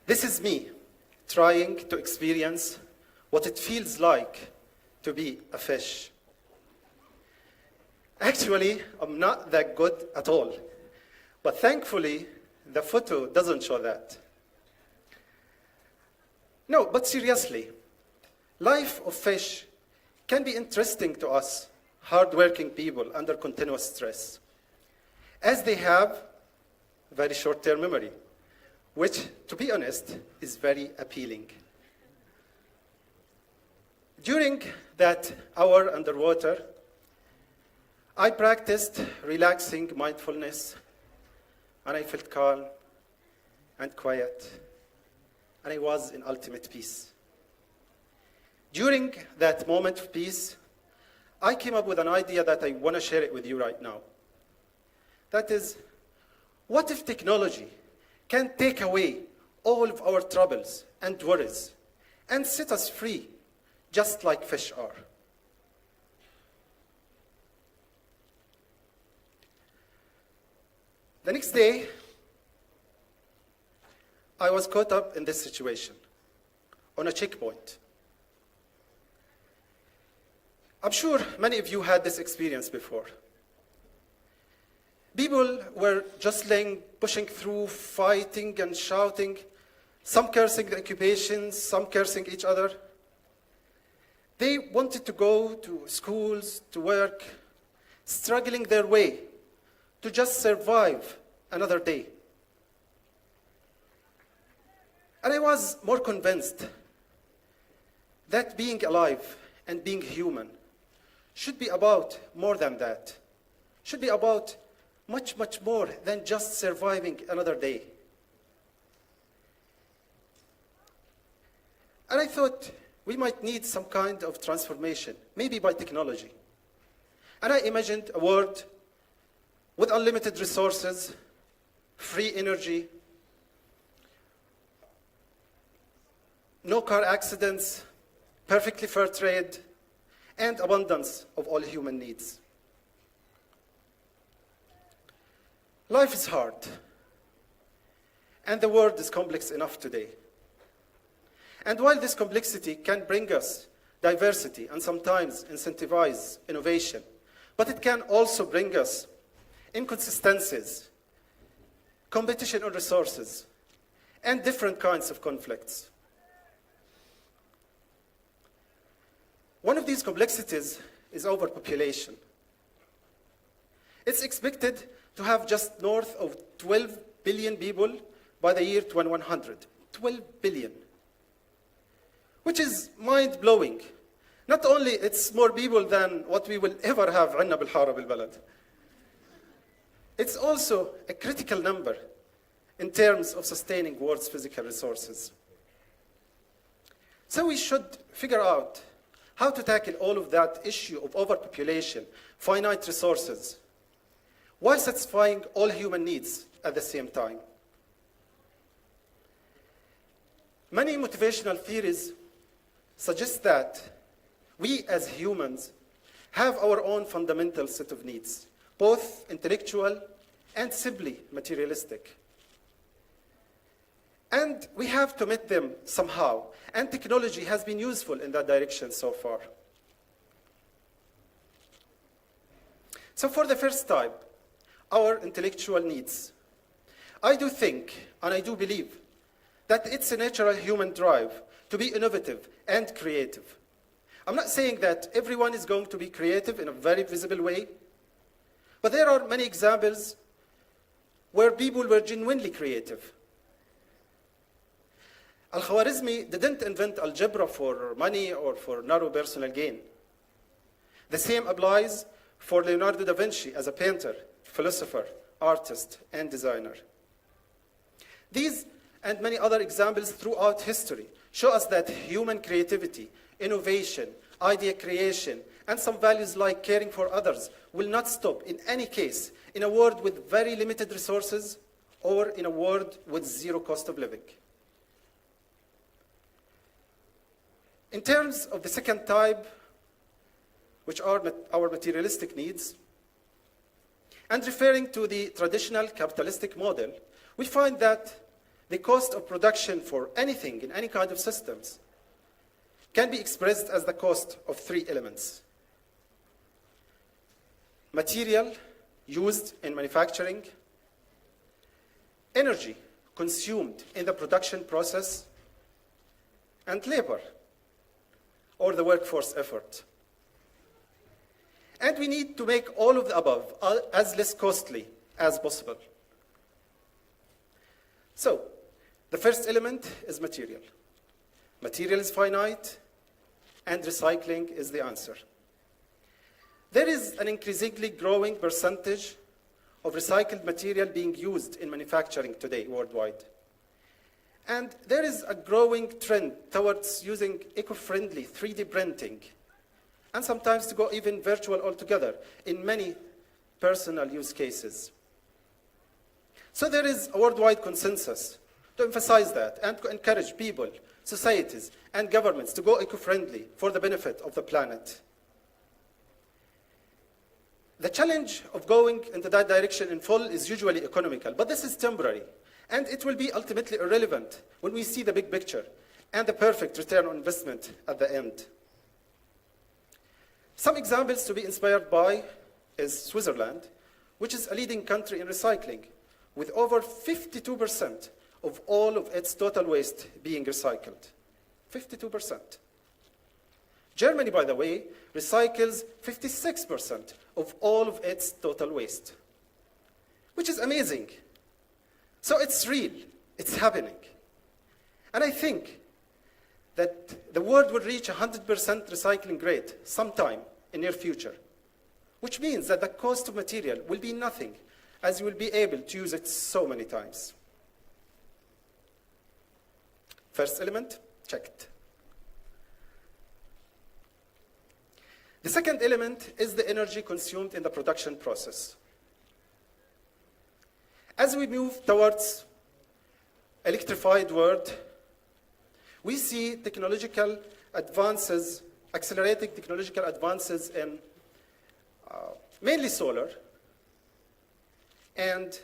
This is me trying to experience what it feels like to be a fish. Actually, I'm not that good at all. But thankfully, the photo doesn't show that. No, but seriously, life of fish can be interesting to us, hardworking people under continuous stress, as they have very short-term memory, which, to be honest, is very appealing. During that hour underwater, I practiced relaxing mindfulness, and I felt calm and quiet, and I was in ultimate peace. During that moment of peace, I came up with an idea that I want to share it with you right now. That is, what if technology can take away all of our troubles and worries and set us free, just like fish are? The next day, I was caught up in this situation on a checkpoint. I'm sure many of you had this experience before. People were jostling, pushing through, fighting and shouting, some cursing the occupations, some cursing each other. They wanted to go to schools, to work, struggling their way to just survive another day. And I was more convinced that being alive and being human should be about more than that. Should be about much, much more than just surviving another day. And I thought we might need some kind of transformation, maybe by technology. And I imagined a world with unlimited resources, free energy, no car accidents, perfectly fair trade, and abundance of all human needs. Life is hard, and the world is complex enough today. And while this complexity can bring us diversity and sometimes incentivize innovation, but it can also bring us inconsistencies, competition on resources, and different kinds of conflicts. One of these complexities is overpopulation. It's expected to have just north of 12 billion people by the year 2100. 12 billion. Which is mind-blowing. Not only it's more people than what we will ever have عنا بالحارة بالبلد. It's also a critical number in terms of sustaining world's physical resources. So we should figure out how to tackle all of that issue of overpopulation, finite resources, while satisfying all human needs at the same time. Many motivational theories suggest that we as humans have our own fundamental set of needs, both intellectual and simply materialistic. And we have to meet them somehow, and technology has been useful in that direction so far. So for the first time, our intellectual needs. I do think, and I do believe, that it's a natural human drive to be innovative and creative. I'm not saying that everyone is going to be creative in a very visible way, but there are many examples where people were genuinely creative. Al-Khwarizmi didn't invent algebra for money or for narrow personal gain. The same applies for Leonardo da Vinci as a painter, philosopher, artist, and designer. These and many other examples throughout history show us that human creativity, innovation, idea creation, and some values like caring for others will not stop in any case in a world with very limited resources or in a world with zero cost of living. In terms of the second type, which are our materialistic needs, and referring to the traditional capitalistic model, we find that the cost of production for anything in any kind of systems can be expressed as the cost of three elements: material used in manufacturing, energy consumed in the production process, and labor, or the workforce effort. And we need to make all of the above as less costly as possible. So, the first element is material. Material is finite, and recycling is the answer. There is an increasingly growing percentage of recycled material being used in manufacturing today worldwide. And there is a growing trend towards using eco-friendly 3D printing, and sometimes to go even virtual altogether in many personal use cases. So there is a worldwide consensus to emphasize that and to encourage people, societies, and governments to go eco-friendly for the benefit of the planet. The challenge of going into that direction in full is usually economical, but this is temporary, and it will be ultimately irrelevant when we see the big picture and the perfect return on investment at the end. Some examples to be inspired by is Switzerland, which is a leading country in recycling, with over 52% of all of its total waste being recycled. 52%. Germany, by the way, recycles 56% of all of its total waste, which is amazing. So it's real, it's happening. And I think that the world will reach 100% recycling rate sometime in the near future, which means that the cost of material will be nothing, as you will be able to use it so many times. First element, checked. The second element is the energy consumed in the production process. As we move towards electrified world, we see technological advances, accelerating technological advances in mainly solar and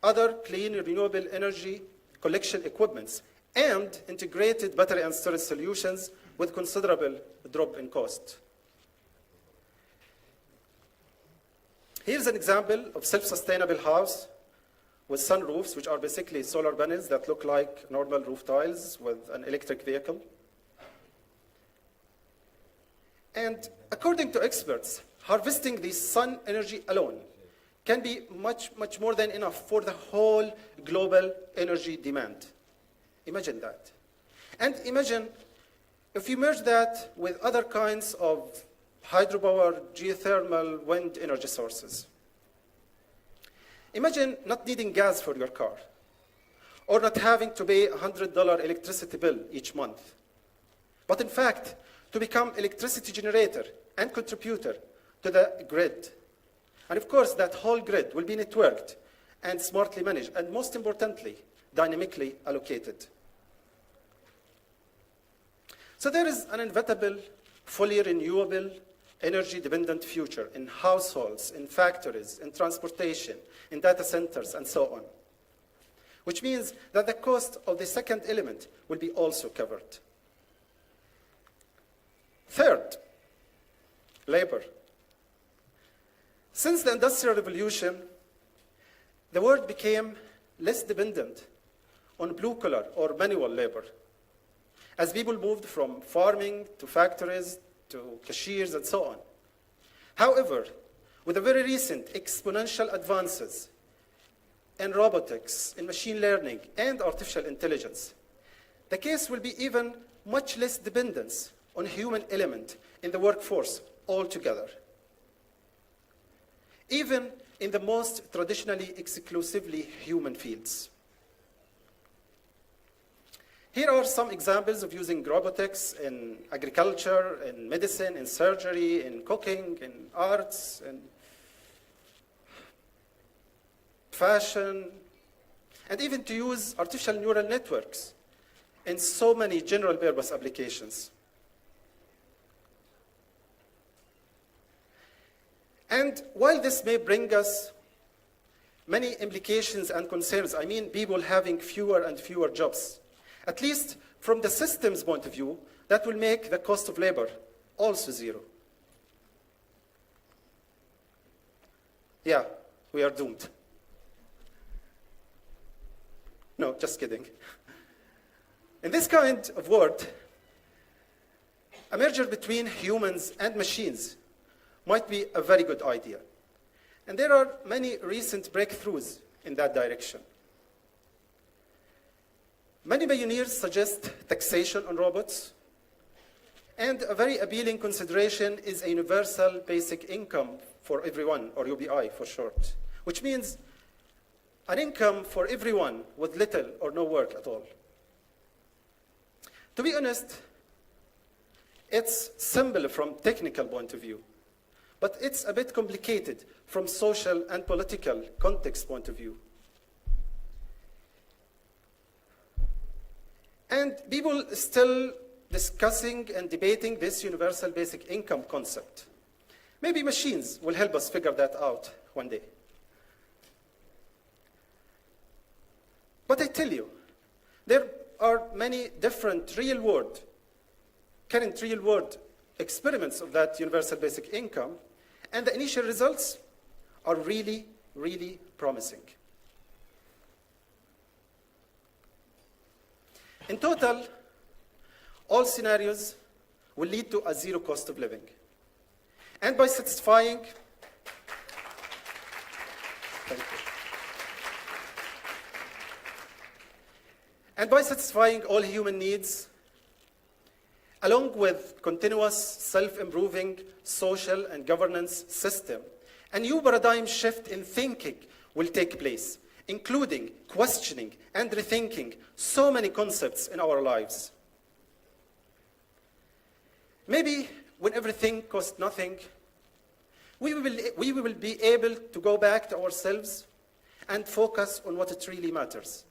other clean renewable energy collection equipments, and integrated battery and storage solutions with considerable drop in cost. Here's an example of self-sustainable house with sunroofs, which are basically solar panels that look like normal roof tiles with an electric vehicle. And according to experts, harvesting the sun energy alone can be much, much more than enough for the whole global energy demand. Imagine that. And imagine if you merge that with other kinds of hydropower, geothermal, wind energy sources. Imagine not needing gas for your car, or not having to pay a $100 electricity bill each month, but in fact, to become electricity generator and contributor to the grid. And of course, that whole grid will be networked and smartly managed, and most importantly, dynamically allocated. So there is an inevitable, fully renewable, energy-dependent future in households, in factories, in transportation, in data centers, and so on, which means that the cost of the second element will be also covered. Third, labor. Since the Industrial Revolution, the world became less dependent on blue-collar or manual labor, as people moved from farming to factories to cashiers and so on. However, with the very recent exponential advances in robotics, in machine learning, and artificial intelligence, the case will be even much less dependence on human element in the workforce altogether. Even in the most traditionally exclusively human fields. Here are some examples of using robotics in agriculture, in medicine, in surgery, in cooking, in arts, in fashion, and even to use artificial neural networks in so many general purpose applications. And while this may bring us many implications and concerns. I mean, people having fewer and fewer jobs. At least from the system's point of view, that will make the cost of labor also zero. Yeah, we are doomed. No, just kidding. In this kind of world, a merger between humans and machines might be a very good idea. And there are many recent breakthroughs in that direction. Many pioneers suggest taxation on robots, and a very appealing consideration is a universal basic income for everyone, or UBI for short, which means an income for everyone with little or no work at all. To be honest, it's simple from technical point of view, but it's a bit complicated from social and political context point of view. And people still discussing and debating this universal basic income concept. Maybe machines will help us figure that out one day. But I tell you, there are many different current real-world experiments of that universal basic income, and the initial results are really, really promising. In total, all scenarios will lead to a zero cost of living. And by satisfying, thank you. And by satisfying all human needs, along with continuous self-improving social and governance system, a new paradigm shift in thinking will take place, including questioning and rethinking so many concepts in our lives. Maybe when everything costs nothing, we will be able to go back to ourselves and focus on what it really matters.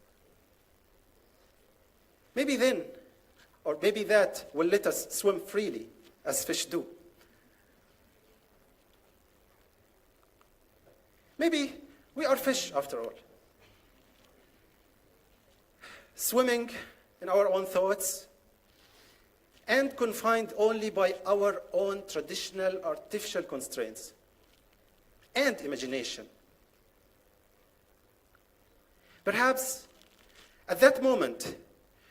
Maybe then, or maybe that will let us swim freely, as fish do. Maybe we are fish after all, swimming in our own thoughts and confined only by our own traditional artificial constraints and imagination. Perhaps at that moment,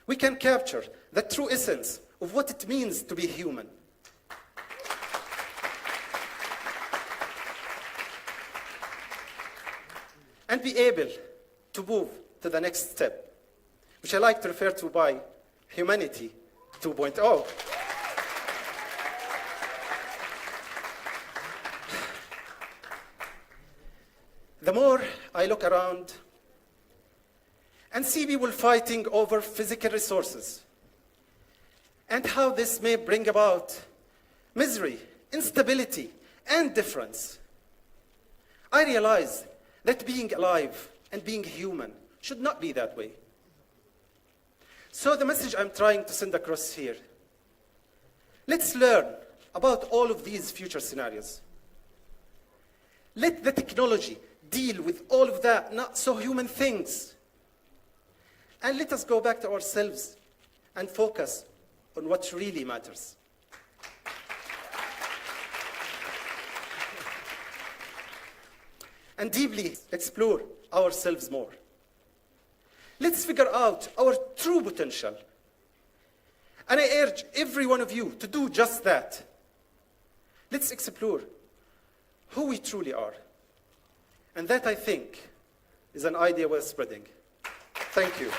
we can capture the true essence of what it means to be human. And be able to move to the next step, which I like to refer to by humanity 2.0. The more I look around and see people fighting over physical resources, and how this may bring about misery, instability, and difference, I realize that being alive and being human should not be that way. So the message I'm trying to send across here, let's learn about all of these future scenarios. Let the technology deal with all of that not so human things. And let us go back to ourselves and focus on what really matters. And deeply explore ourselves more. Let's figure out our true potential. And I urge every one of you to do just that. Let's explore who we truly are. And that, I think, is an idea worth spreading. Thank you.